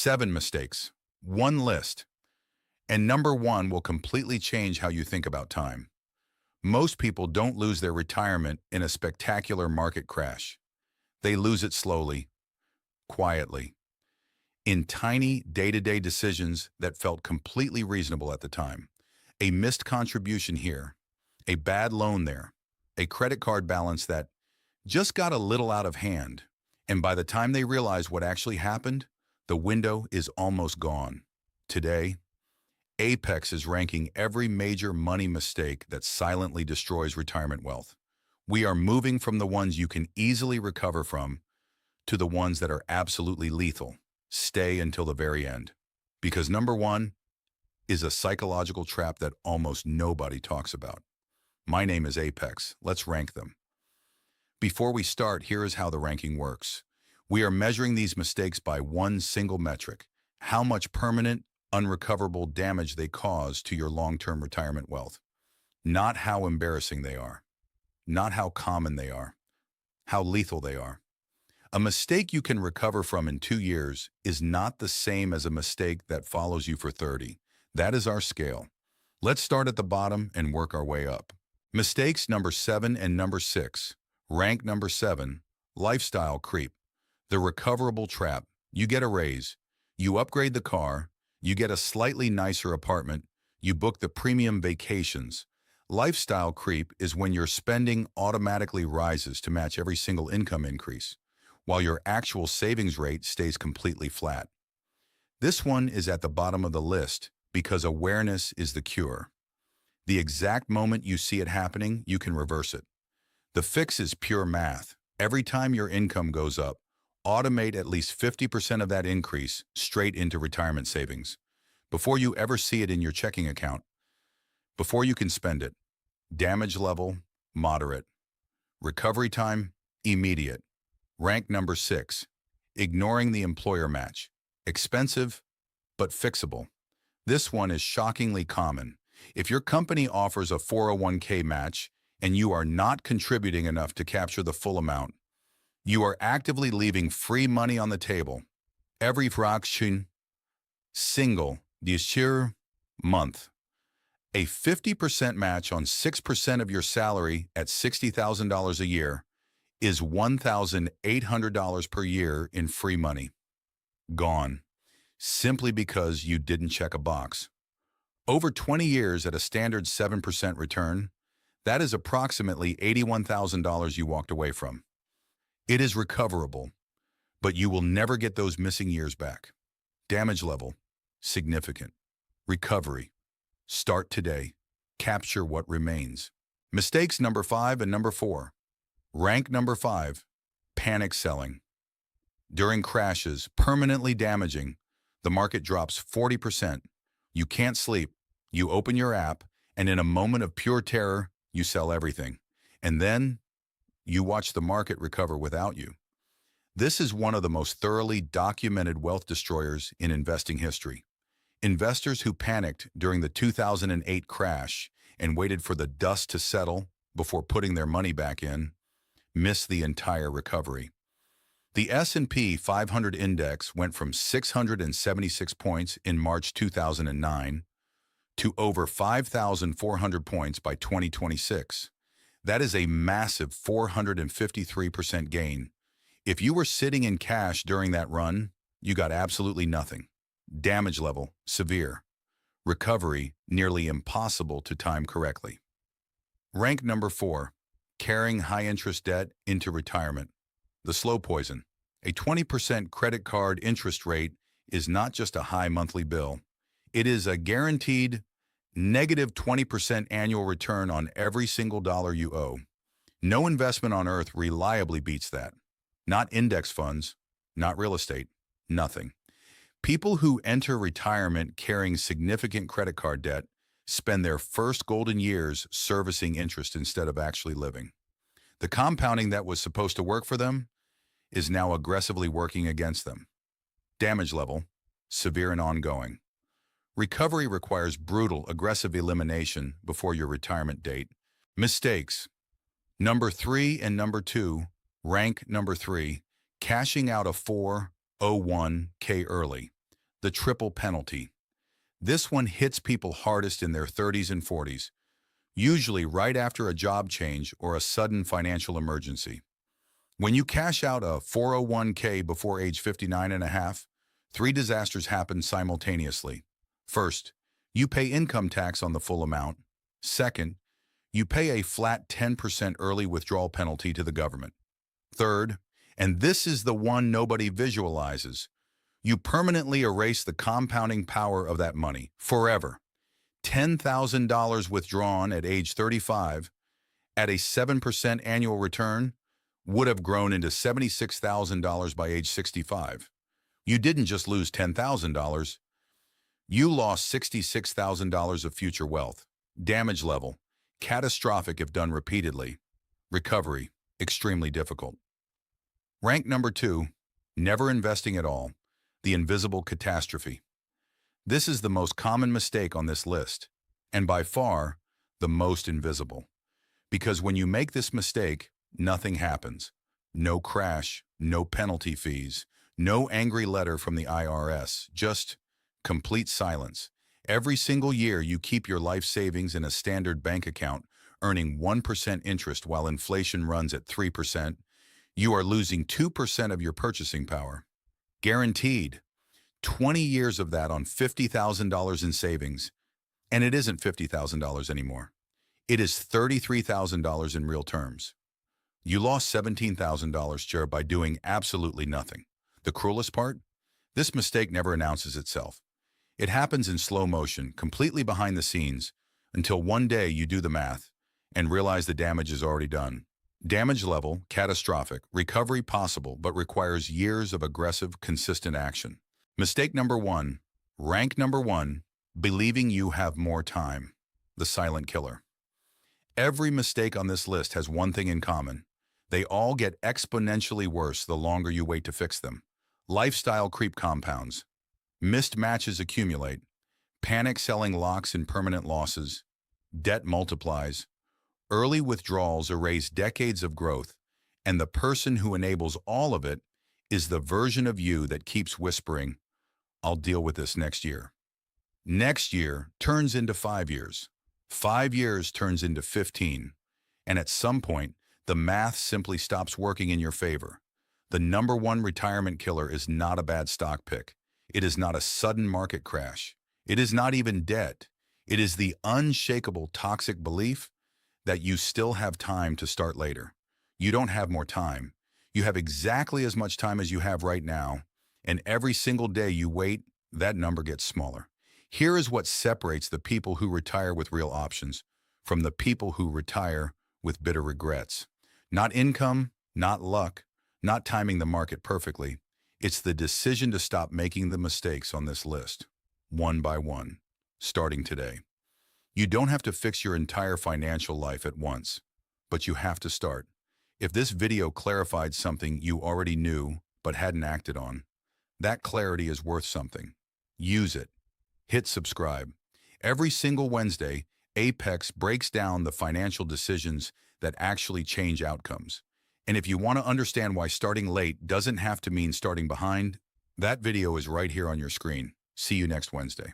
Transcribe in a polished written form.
7 mistakes, one list, and number one will completely change how you think about time. Most people don't lose their retirement in a spectacular market crash. They lose it slowly, quietly, in tiny day-to-day decisions that felt completely reasonable at the time. A missed contribution here, a bad loan there, a credit card balance that just got a little out of hand. And by the time they realize what actually happened, the window is almost gone. Today, Apex is ranking every major money mistake that silently destroys retirement wealth. We are moving from the ones you can easily recover from to the ones that are absolutely lethal. Stay until the very end. Because number one is a psychological trap that almost nobody talks about. My name is Apex. Let's rank them. Before we start, here is how the ranking works. We are measuring these mistakes by one single metric: how much permanent, unrecoverable damage they cause to your long-term retirement wealth. Not how embarrassing they are, not how common they are, how lethal they are. A mistake you can recover from in 2 years is not the same as a mistake that follows you for 30. That is our scale. Let's start at the bottom and work our way up. Mistakes number 7 and number 6. Rank number 7, lifestyle creep. The recoverable trap. You get a raise, you upgrade the car, you get a slightly nicer apartment, you book the premium vacations. Lifestyle creep is when your spending automatically rises to match every single income increase, while your actual savings rate stays completely flat. This one is at the bottom of the list because awareness is the cure. The exact moment you see it happening, you can reverse it. The fix is pure math. Every time your income goes up, automate at least 50% of that increase straight into retirement savings. Before you ever see it in your checking account, before you can spend it. Damage level, moderate. Recovery time, immediate. Rank number 6, ignoring the employer match. Expensive, but fixable. This one is shockingly common. If your company offers a 401k match and you are not contributing enough to capture the full amount, you are actively leaving free money on the table. Every fraction, single, sheer month. A 50% match on 6% of your salary at $60,000 a year is $1,800 per year in free money. Gone. Simply because you didn't check a box. Over 20 years at a standard 7% return, that is approximately $81,000 you walked away from. It is recoverable, but you will never get those missing years back. Damage level, significant. Recovery, start today. Capture what remains. Mistakes number 5 and number 4. Rank number 5, panic selling. During crashes, permanently damaging, the market drops 40%. You can't sleep. You open your app, and in a moment of pure terror, you sell everything. And then you watch the market recover without you. This is one of the most thoroughly documented wealth destroyers in investing history. Investors who panicked during the 2008 crash and waited for the dust to settle before putting their money back in missed the entire recovery. The S&P 500 index went from 676 points in March 2009 to over 5,400 points by 2026. That is a massive 453% gain. If you were sitting in cash during that run, you got absolutely nothing. Damage level, severe. Recovery, nearly impossible to time correctly. Rank number 4, carrying high-interest debt into retirement. The slow poison. A 20% credit card interest rate is not just a high monthly bill. It is a guaranteed negative 20% annual return on every single dollar you owe. No investment on earth reliably beats that. Not index funds, not real estate, nothing. People who enter retirement carrying significant credit card debt spend their first golden years servicing interest instead of actually living. The compounding that was supposed to work for them is now aggressively working against them. Damage level, severe and ongoing. Recovery requires brutal, aggressive elimination before your retirement date. Mistakes. Number 3 and number 2, rank number 3, cashing out a 401k early. The triple penalty. This one hits people hardest in their 30s and 40s, usually right after a job change or a sudden financial emergency. When you cash out a 401k before age 59 and a half, three disasters happen simultaneously. First, you pay income tax on the full amount. Second, you pay a flat 10% early withdrawal penalty to the government. Third, and this is the one nobody visualizes, you permanently erase the compounding power of that money forever. $10,000 withdrawn at age 35 at a 7% annual return would have grown into $76,000 by age 65. You didn't just lose $10,000, you lost $66,000 of future wealth. Damage level, catastrophic if done repeatedly. Recovery, extremely difficult. Rank number 2, never investing at all. The invisible catastrophe. This is the most common mistake on this list, and by far, the most invisible. Because when you make this mistake, nothing happens. No crash, no penalty fees, no angry letter from the IRS, just complete silence. Every single year you keep your life savings in a standard bank account, earning 1% interest while inflation runs at 3%, you are losing 2% of your purchasing power. Guaranteed. 20 years of that on $50,000 in savings. And it isn't $50,000 anymore. It is $33,000 in real terms. You lost $17,000, Chair, by doing absolutely nothing. The cruelest part? This mistake never announces itself. It happens in slow motion, completely behind the scenes, until one day you do the math and realize the damage is already done. Damage level, catastrophic. Recovery possible, but requires years of aggressive, consistent action. Mistake number 1, rank number 1, believing you have more time. The silent killer. Every mistake on this list has one thing in common. They all get exponentially worse the longer you wait to fix them. Lifestyle creep compounds. Missed matches accumulate. Panic selling locks in permanent losses. Debt multiplies. Early withdrawals erase decades of growth, and the person who enables all of it is the version of you that keeps whispering, "I'll deal with this next year." Next year turns into 5 years. 5 years turns into 15. And at some point, the math simply stops working in your favor. The number 1 retirement killer is not a bad stock pick. It is not a sudden market crash. It is not even debt. It is the unshakable toxic belief that you still have time to start later. You don't have more time. You have exactly as much time as you have right now, and every single day you wait, that number gets smaller. Here is what separates the people who retire with real options from the people who retire with bitter regrets. Not income, not luck, not timing the market perfectly. It's the decision to stop making the mistakes on this list, one by one, starting today. You don't have to fix your entire financial life at once, but you have to start. If this video clarified something you already knew but hadn't acted on, that clarity is worth something. Use it. Hit subscribe. Every single Wednesday, Apex breaks down the financial decisions that actually change outcomes. And if you want to understand why starting late doesn't have to mean starting behind, that video is right here on your screen. See you next Wednesday.